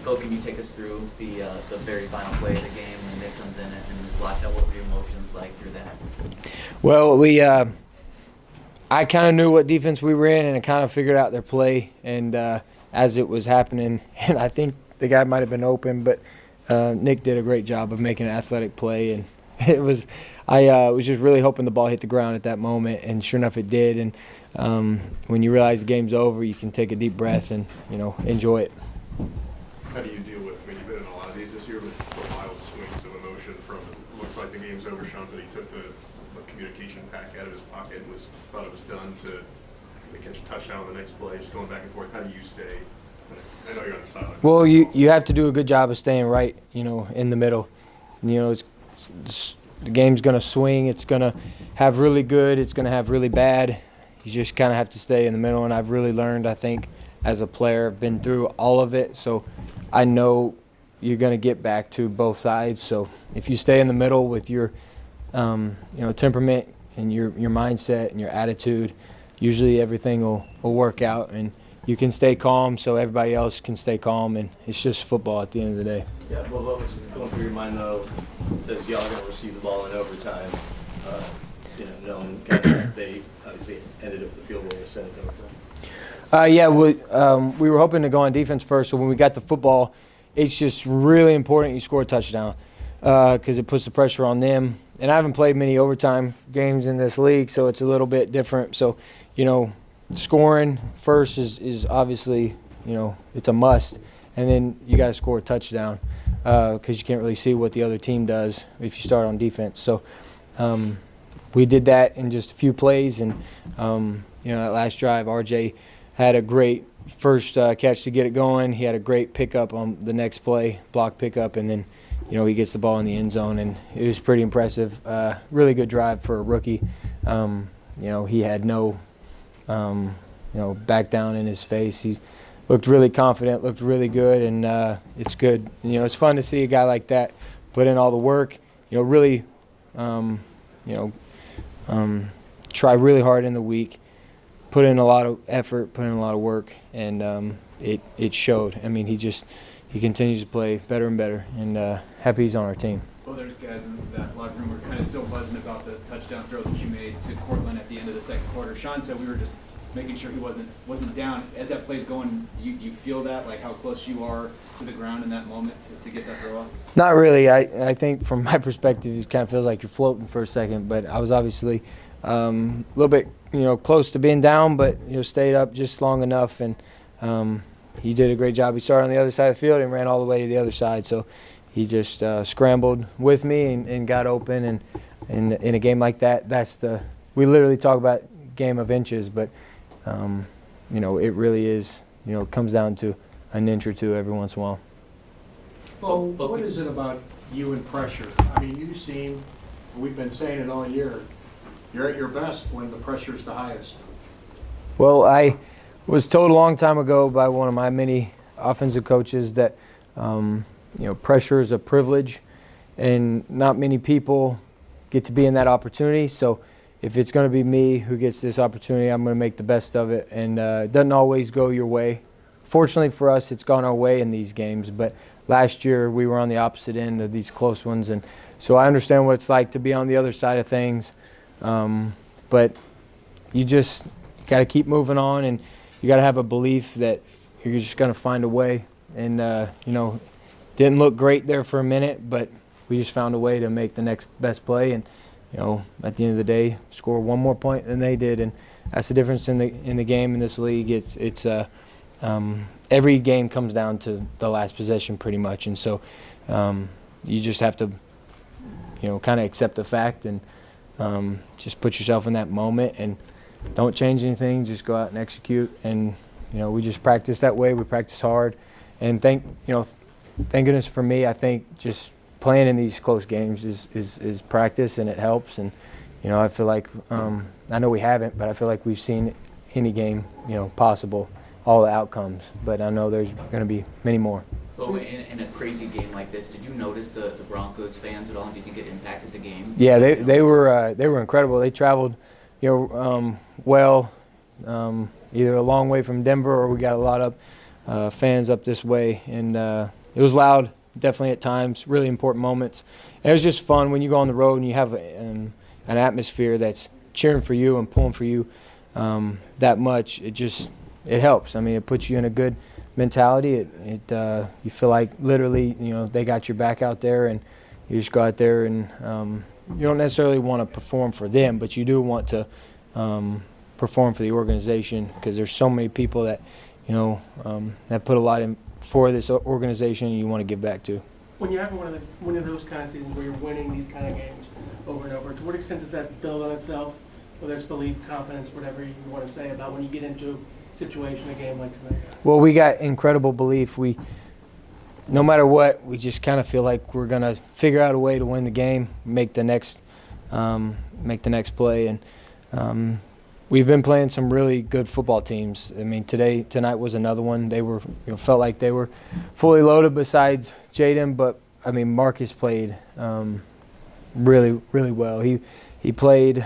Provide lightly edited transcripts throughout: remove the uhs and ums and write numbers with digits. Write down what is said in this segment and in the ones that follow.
Bill, can you take us through the very final play of the game when Nick comes in and blocks out? What were your emotions like through that? Well, I kind of knew what defense we were in, and I kind of figured out their play. And as it was happening, and I think the guy might have been open, but Nick did a great job of making an athletic play. And I was just really hoping the ball hit the ground at that moment, and sure enough, it did. And when you realize the game's over, you can take a deep breath and enjoy it. How do you deal with, you've been in a lot of these this year, with the wild swings of emotion from, it looks like the game's over. Sean said he took the communication pack out of his pocket and thought it was done to catch a touchdown on the next play, just going back and forth. How do you stay? I know you're on the sideline. Well, you have to do a good job of staying right, in the middle. The game's going to swing. It's going to have really good. It's going to have really bad. You just kind of have to stay in the middle, and I've really learned, I think, as a player, I've been through all of it, so I know you're going to get back to both sides. So if you stay in the middle with your temperament and your mindset and your attitude, usually everything will work out, and you can stay calm so everybody else can stay calm, and it's just football at the end of the day. Yeah, well, what was going through your mind, though, that y'all are going to receive the ball in overtime, knowing they obviously ended up the field goal and sent it to overtime? We were hoping to go on defense first, so when we got the football, it's just really important you score a touchdown because it puts the pressure on them. And I haven't played many overtime games in this league, so it's a little bit different. So, scoring first is obviously, it's a must. And then you got to score a touchdown because you can't really see what the other team does if you start on defense. So we did that in just a few plays. And, that last drive, RJ had a great first catch to get it going. He had a great pickup on the next play, block pickup, and then, he gets the ball in the end zone, and it was pretty impressive. Really good drive for a rookie. He had no, back down in his face. He looked really confident, looked really good, and it's good. It's fun to see a guy like that put in all the work. Really, try really hard in the week. Put in a lot of effort, put in a lot of work, and it showed. He continues to play better and better, and happy he's on our team. Well, there's guys in that locker room who are kind of still buzzing about the touchdown throw that you made to Cortland at the end of the second quarter. Sean said we were just making sure he wasn't down. As that play's going, do you feel that, like how close you are to the ground in that moment to get that throw off? Not really. I think from my perspective, it kind of feels like you're floating for a second, but I was obviously a little bit close to being down, but stayed up just long enough, and he did a great job. He started on the other side of the field and ran all the way to the other side, so he just scrambled with me and got open. And in a game like that, we literally talk about game of inches, but it really is. It comes down to an inch or two every once in a while. Well, what is it about you and pressure? We've been saying it all year, you're at your best when the pressure's the highest. Well, I was told a long time ago by one of my many offensive coaches that pressure is a privilege, and not many people get to be in that opportunity. So if it's going to be me who gets this opportunity, I'm going to make the best of it. And it doesn't always go your way. Fortunately for us, it's gone our way in these games. But last year, we were on the opposite end of these close ones. And so I understand what it's like to be on the other side of things. But you just got to keep moving on, and you got to have a belief that you're just going to find a way. And, didn't look great there for a minute, but we just found a way to make the next best play. And, at the end of the day, score one more point than they did. And that's the difference in the game in this league. It's every game comes down to the last possession pretty much. And so you just have to, kind of accept the fact and just put yourself in that moment and don't change anything. Just go out and execute. And, we just practice that way. We practice hard. And thank goodness for me, I think just playing in these close games is practice, and it helps. And, I feel like I know we haven't, but I feel like we've seen any game, possible, all the outcomes. But I know there's going to be many more. Well, in a crazy game like this, did you notice the Broncos fans at all? Do you think it impacted the game? Yeah, they were incredible. They traveled, either a long way from Denver or we got a lot up fans up this way, and it was loud, definitely at times, really important moments. And it was just fun when you go on the road and you have an atmosphere that's cheering for you and pulling for you that much. It helps. I mean, it puts you in a good mentality. You feel like literally, they got your back out there, and you just go out there and you don't necessarily want to perform for them, but you do want to perform for the organization, because there's so many people that that put a lot in for this organization, and you want to give back to. When you're having one of those kind of seasons where you're winning these kind of games over and over, to what extent does that build on itself, whether it's belief, confidence, whatever you want to say about when you get into a situation, a game like tonight? Well, we got incredible belief. No matter what, we just kind of feel like we're going to figure out a way to win the game, make the next play. And we've been playing some really good football teams. I mean, tonight was another one. They were, felt like they were fully loaded besides Jaden, but I mean, Marcus played really, really well. He played,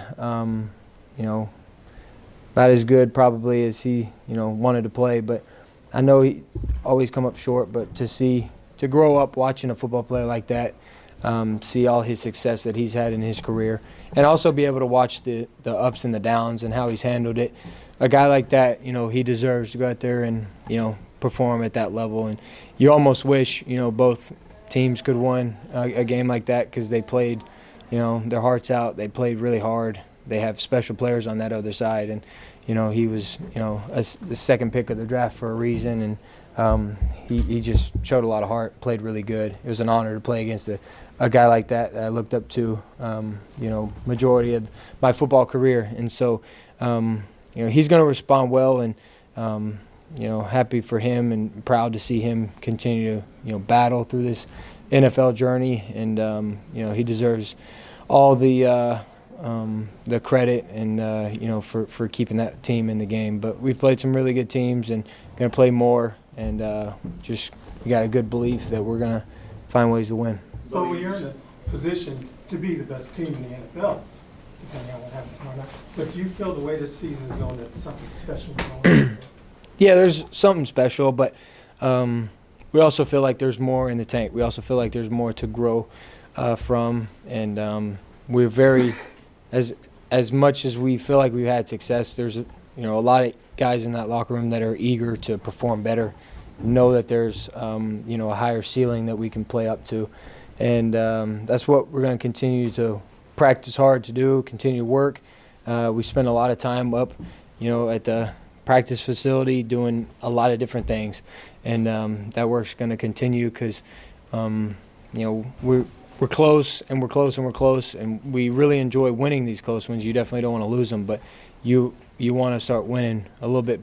about as good probably as he, wanted to play, but I know he always come up short. But to grow up watching a football player like that, see all his success that he's had in his career, and also be able to watch the ups and the downs and how he's handled it. A guy like that, he deserves to go out there and, perform at that level. And you almost wish, both teams could win a game like that, because they played, their hearts out. They played really hard. They have special players on that other side. And, he was, the second pick of the draft for a reason. And he just showed a lot of heart, played really good. It was an honor to play against a guy like that I looked up to, majority of my football career. And so, he's going to respond well, and, happy for him and proud to see him continue to, battle through this NFL journey. And, he deserves all the credit and, for keeping that team in the game. But we've played some really good teams and going to play more. And we got a good belief that we're going to find ways to win. Well, you're in a position to be the best team in the NFL, depending on what happens tomorrow night. But do you feel the way this season is going that something special is going on? Yeah, there's something special, but we also feel like there's more in the tank. We also feel like there's more to grow from, and we're very, as much as we feel like we've had success, there's a lot of guys in that locker room that are eager to perform better, know that there's a higher ceiling that we can play up to, and that's what we're going to continue to practice hard to do, continue to work. We spend a lot of time up, at the practice facility doing a lot of different things, and that work's going to continue, because we're close and we're close and we're close, and we really enjoy winning these close ones. You definitely don't want to lose them, but you want to start winning a little bit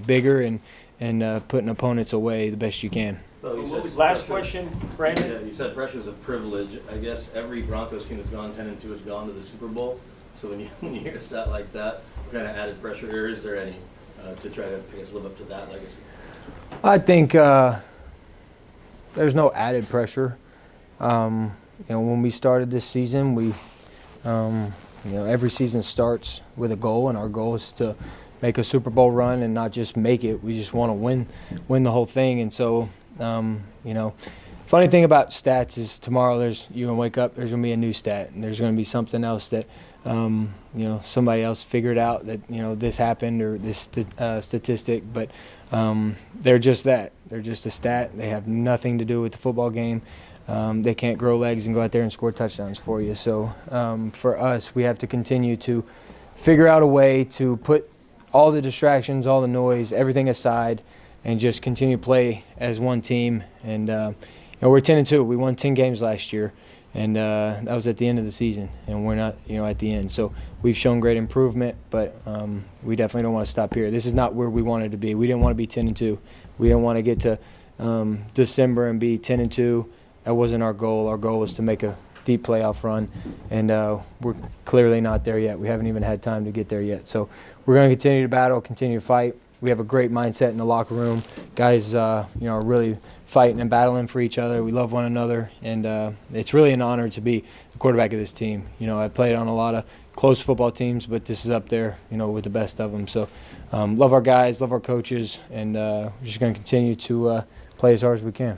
bigger and putting opponents away the best you can. Well, Last question, Brandon. Yeah, you said pressure is a privilege. I guess every Broncos team that's gone 10-2 has gone to the Super Bowl. So when you hear a stat like that, what kind of added pressure, or is there any, to try to, I guess, live up to that legacy? I think there's no added pressure. When we started this season, we, every season starts with a goal, and our goal is to make a Super Bowl run and not just make it. We just want to win the whole thing. And so, funny thing about stats is tomorrow you're going to wake up, there's going to be a new stat, and there's going to be something else that, somebody else figured out that, this happened, or this statistic. But they're just that. They're just a stat. They have nothing to do with the football game. They can't grow legs and go out there and score touchdowns for you. So for us, we have to continue to figure out a way to put all the distractions, all the noise, everything aside, and just continue to play as one team. And we're 10-2. We won 10 games last year, and that was at the end of the season, and we're not, at the end. So we've shown great improvement, but we definitely don't want to stop here. This is not where we wanted to be. We didn't want to be 10-2. We didn't want to get to December and be 10-2. That wasn't our goal. Our goal was to make a deep playoff run, and we're clearly not there yet. We haven't even had time to get there yet. So we're going to continue to battle, continue to fight. We have a great mindset in the locker room. Guys, are really fighting and battling for each other. We love one another, and it's really an honor to be the quarterback of this team. I played on a lot of close football teams, but this is up there, with the best of them. So love our guys, love our coaches, and we're just going to continue to play as hard as we can.